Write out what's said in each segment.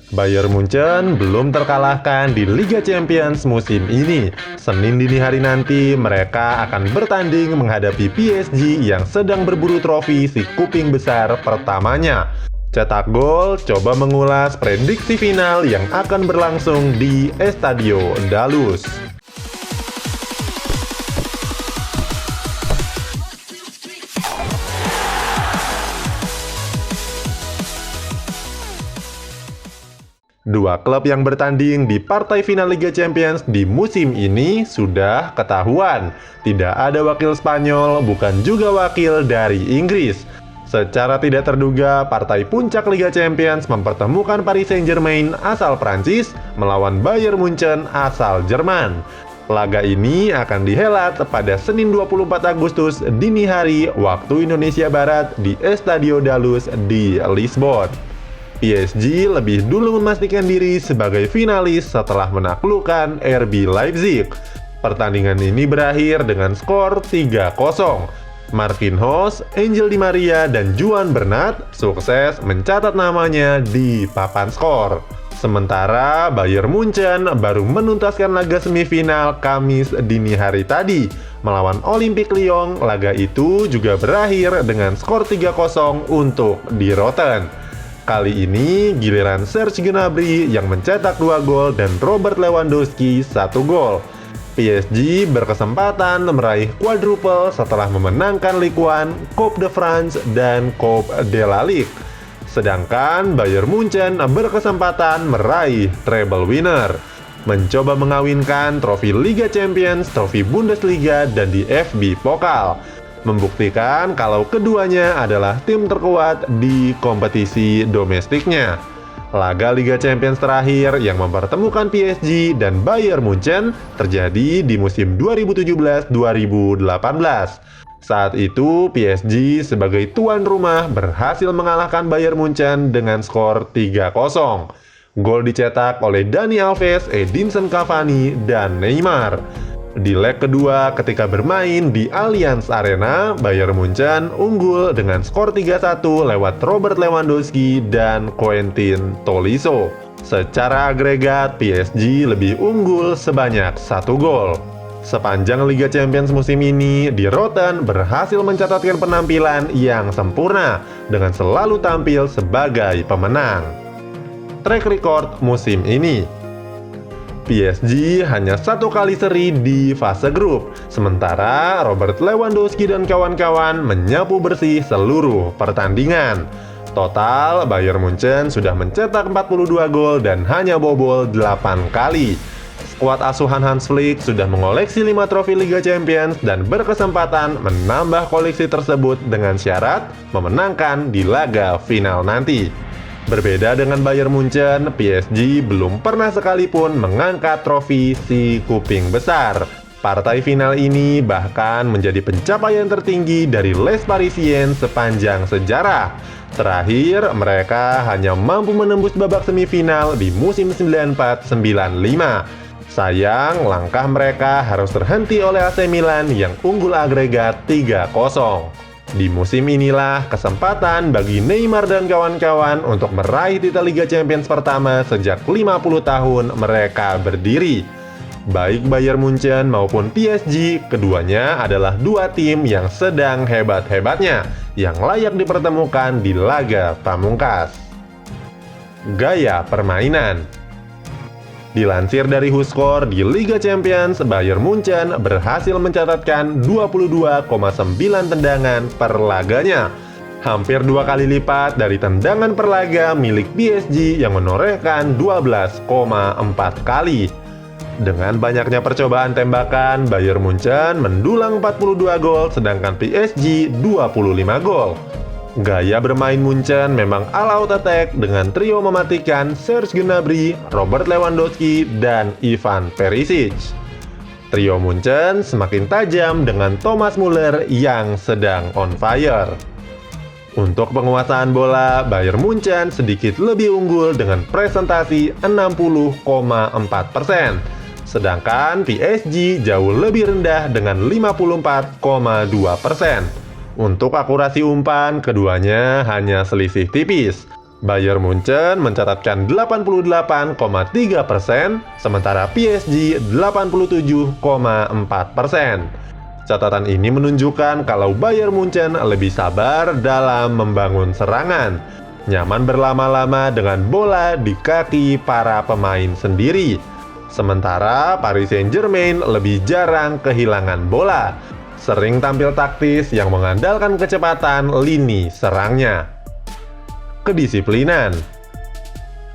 Bayern Munchen belum terkalahkan di Liga Champions musim ini. Senin dini hari nanti mereka akan bertanding menghadapi PSG yang sedang berburu trofi si kuping besar pertamanya. Cetak Gol coba mengulas prediksi final yang akan berlangsung di Estadio Dalus. Dua klub yang bertanding di partai final Liga Champions di musim ini sudah ketahuan. Tidak ada wakil Spanyol, bukan juga wakil dari Inggris. Secara tidak terduga, partai puncak Liga Champions mempertemukan Paris Saint-Germain asal Prancis melawan Bayern Munchen asal Jerman. Laga ini akan dihelat pada Senin 24 Agustus dini hari waktu Indonesia Barat di Estadio Dalus di Lisbon. PSG lebih dulu memastikan diri sebagai finalis setelah menaklukkan RB Leipzig. Pertandingan ini berakhir dengan skor 3-0. Marquinhos, Angel Di Maria, dan Juan Bernat sukses mencatat namanya di papan skor. Sementara Bayern Munchen baru menuntaskan laga semifinal Kamis dini hari tadi melawan Olympique Lyon. Laga itu juga berakhir dengan skor 3-0 untuk Die Roten. Kali ini giliran Serge Gnabry yang mencetak 2 gol dan Robert Lewandowski 1 gol. PSG berkesempatan meraih quadruple setelah memenangkan Ligue 1, Coupe de France, dan Coupe de la Ligue. Sedangkan Bayern Munchen berkesempatan meraih treble winner, mencoba mengawinkan trofi Liga Champions, trofi Bundesliga, dan DFB Pokal, membuktikan kalau keduanya adalah tim terkuat di kompetisi domestiknya. Laga Liga Champions terakhir yang mempertemukan PSG dan Bayern Munchen terjadi di musim 2017-2018. Saat itu PSG sebagai tuan rumah berhasil mengalahkan Bayern Munchen dengan skor 3-0. Gol dicetak oleh Dani Alves, Edinson Cavani, dan Neymar. Di leg kedua ketika bermain di Allianz Arena, Bayern Munchen unggul dengan skor 3-1 lewat Robert Lewandowski dan Quentin Tolisso. Secara agregat, PSG lebih unggul sebanyak 1 gol. Sepanjang Liga Champions musim ini, Die Roten berhasil mencatatkan penampilan yang sempurna dengan selalu tampil sebagai pemenang. Track record musim ini, PSG hanya 1 kali seri di fase grup, sementara Robert Lewandowski dan kawan-kawan menyapu bersih seluruh pertandingan. Total, Bayern Munchen sudah mencetak 42 gol dan hanya bobol 8 kali. Skuad asuhan Hans Flick sudah mengoleksi 5 trofi Liga Champions dan berkesempatan menambah koleksi tersebut dengan syarat memenangkan di laga final nanti. Berbeda dengan Bayern Munchen, PSG belum pernah sekalipun mengangkat trofi si kuping besar. Partai final ini bahkan menjadi pencapaian tertinggi dari Les Parisiens sepanjang sejarah. Terakhir, mereka hanya mampu menembus babak semifinal di musim 94-95. Sayang, langkah mereka harus terhenti oleh AC Milan yang unggul agregat 3-0. Di musim inilah kesempatan bagi Neymar dan kawan-kawan untuk meraih titel Liga Champions pertama sejak 50 tahun mereka berdiri. Baik Bayern Munchen maupun PSG, keduanya adalah dua tim yang sedang hebat-hebatnya, yang layak dipertemukan di laga pamungkas. Gaya permainan. Dilansir dari WhoScored, di Liga Champions, Bayern Munchen berhasil mencatatkan 22,9 tendangan per laganya. Hampir 2 kali lipat dari tendangan per laga milik PSG yang menorehkan 12,4 kali. Dengan banyaknya percobaan tembakan, Bayern Munchen mendulang 42 gol, sedangkan PSG 25 gol. Gaya bermain Munchen memang all-out attack dengan trio mematikan Serge Gnabry, Robert Lewandowski, dan Ivan Perisic. Trio Munchen semakin tajam dengan Thomas Müller yang sedang on fire. Untuk penguasaan bola, Bayern Munchen sedikit lebih unggul dengan presentasi 60,4%. Sedangkan PSG jauh lebih rendah dengan 54,2%. Untuk akurasi umpan, keduanya hanya selisih tipis. Bayern Munchen mencatatkan 88,3%, sementara PSG 87,4%. Catatan ini menunjukkan kalau Bayern Munchen lebih sabar dalam membangun serangan, nyaman berlama-lama dengan bola di kaki para pemain sendiri. Sementara Paris Saint-Germain lebih jarang kehilangan bola, sering tampil taktis yang mengandalkan kecepatan lini serangnya. Kedisiplinan.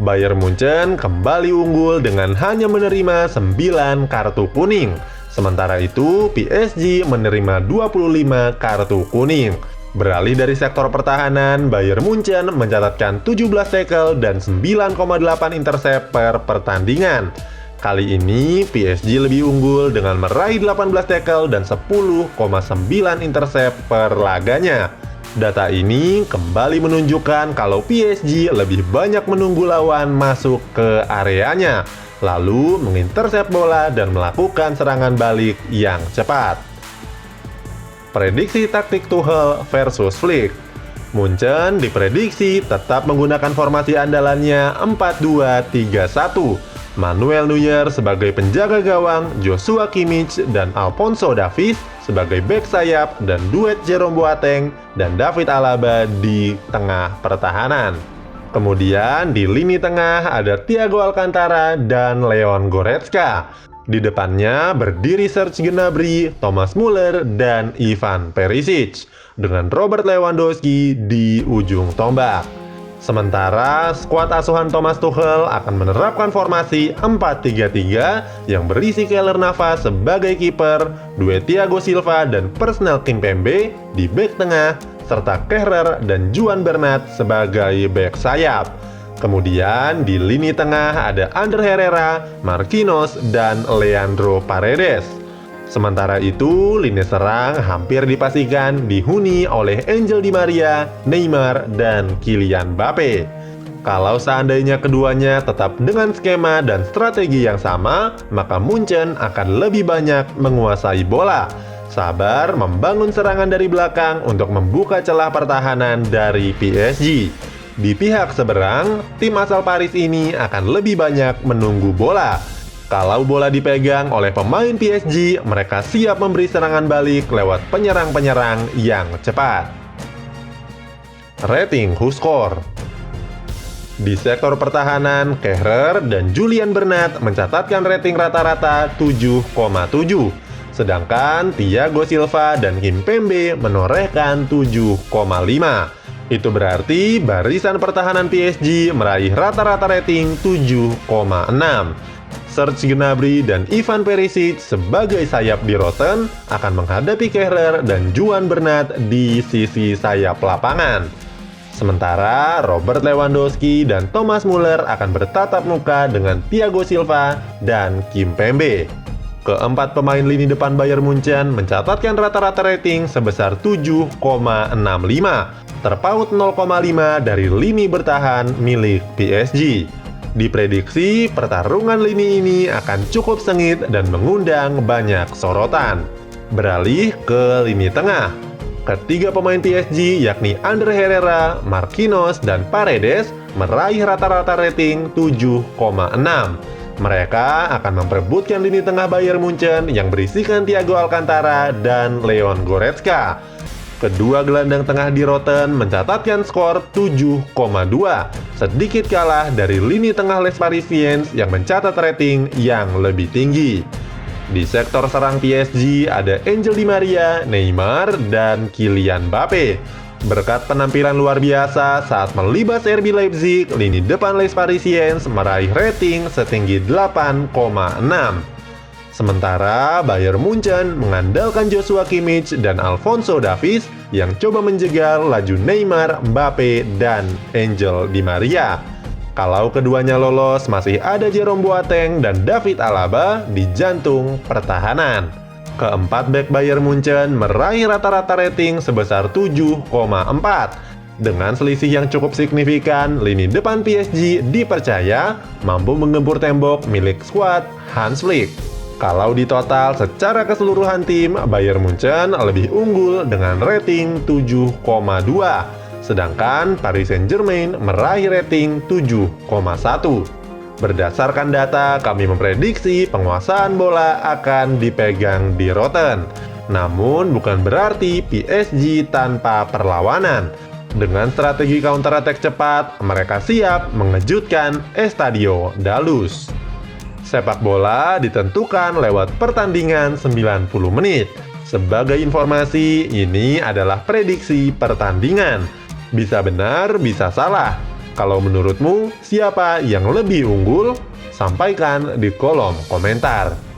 Bayern Munchen kembali unggul dengan hanya menerima 9 kartu kuning. Sementara itu, PSG menerima 25 kartu kuning. Beralih dari sektor pertahanan, Bayern Munchen mencatatkan 17 tackle dan 9,8 intercept per pertandingan. Kali ini, PSG lebih unggul dengan meraih 18 tackle dan 10,9 intercept per laganya. Data ini kembali menunjukkan kalau PSG lebih banyak menunggu lawan masuk ke areanya, lalu mengintersep bola dan melakukan serangan balik yang cepat. Prediksi taktik Tuchel versus Flick. Munchen diprediksi tetap menggunakan formasi andalannya 4-2-3-1. Manuel Neuer sebagai penjaga gawang, Joshua Kimmich dan Alphonso Davies sebagai bek sayap, dan duet Jerome Boateng dan David Alaba di tengah pertahanan. Kemudian di lini tengah ada Thiago Alcantara dan Leon Goretzka. Di depannya berdiri Serge Gnabry, Thomas Muller, dan Ivan Perisic, dengan Robert Lewandowski di ujung tombak. Sementara skuad asuhan Thomas Tuchel akan menerapkan formasi 4-3-3 yang berisi Keylor Navas sebagai kiper, duet Thiago Silva dan Presnel Kimpembe di bek tengah, serta Kehrer dan Juan Bernat sebagai bek sayap. Kemudian di lini tengah ada Ander Herrera, Marquinhos, dan Leandro Paredes. Sementara itu, lini serang hampir dipastikan dihuni oleh Angel Di Maria, Neymar, dan Kylian Mbappe. Kalau seandainya keduanya tetap dengan skema dan strategi yang sama, maka Munchen akan lebih banyak menguasai bola. Sabar membangun serangan dari belakang untuk membuka celah pertahanan dari PSG. Di pihak seberang, tim asal Paris ini akan lebih banyak menunggu bola. Kalau bola dipegang oleh pemain PSG, mereka siap memberi serangan balik lewat penyerang-penyerang yang cepat. Rating Who Score. Di sektor pertahanan, Kehrer dan Julian Bernat mencatatkan rating rata-rata 7,7. Sedangkan Thiago Silva dan Kimpembe menorehkan 7,5. Itu berarti barisan pertahanan PSG meraih rata-rata rating 7,6. Serge Gnabry dan Ivan Perisic sebagai sayap di Rotten akan menghadapi Kehrer dan Juan Bernat di sisi sayap lapangan. Sementara Robert Lewandowski dan Thomas Muller akan bertatap muka dengan Thiago Silva dan Kimpembe. Keempat pemain lini depan Bayern Munchen mencatatkan rata-rata rating sebesar 7,65, terpaut 0,5 dari lini bertahan milik PSG. Diprediksi pertarungan lini ini akan cukup sengit dan mengundang banyak sorotan. Beralih ke lini tengah. Ketiga pemain PSG yakni Ander Herrera, Marquinhos, dan Paredes meraih rata-rata rating 7,6. Mereka akan memperebutkan lini tengah Bayern Munchen yang berisikan Thiago Alcantara dan Leon Goretzka. Kedua gelandang tengah di Rotten mencatatkan skor 7,2, sedikit kalah dari lini tengah Les Parisiens yang mencatat rating yang lebih tinggi. Di sektor serang PSG ada Angel Di Maria, Neymar, dan Kylian Mbappe. Berkat penampilan luar biasa saat melibas RB Leipzig, lini depan Les Parisiens meraih rating setinggi 8,6. Sementara Bayern Munchen mengandalkan Joshua Kimmich dan Alphonso Davies yang coba menjegal laju Neymar, Mbappe, dan Angel Di Maria. Kalau keduanya lolos, masih ada Jerome Boateng dan David Alaba di jantung pertahanan. Keempat bek Bayern Munchen meraih rata-rata rating sebesar 7,4. Dengan selisih yang cukup signifikan, lini depan PSG dipercaya mampu menggempur tembok milik skuad Hans Flick. Kalau di total secara keseluruhan tim, Bayern Munchen lebih unggul dengan rating 7,2. sedangkan Paris Saint-Germain meraih rating 7,1. Berdasarkan data, kami memprediksi penguasaan bola akan dipegang di Rotten. Namun bukan berarti PSG tanpa perlawanan. Dengan strategi counter-attack cepat, mereka siap mengejutkan Estadio Dalus. Sepak bola ditentukan lewat pertandingan 90 menit. Sebagai informasi, ini adalah prediksi pertandingan. Bisa benar, bisa salah. Kalau menurutmu, siapa yang lebih unggul? Sampaikan di kolom komentar.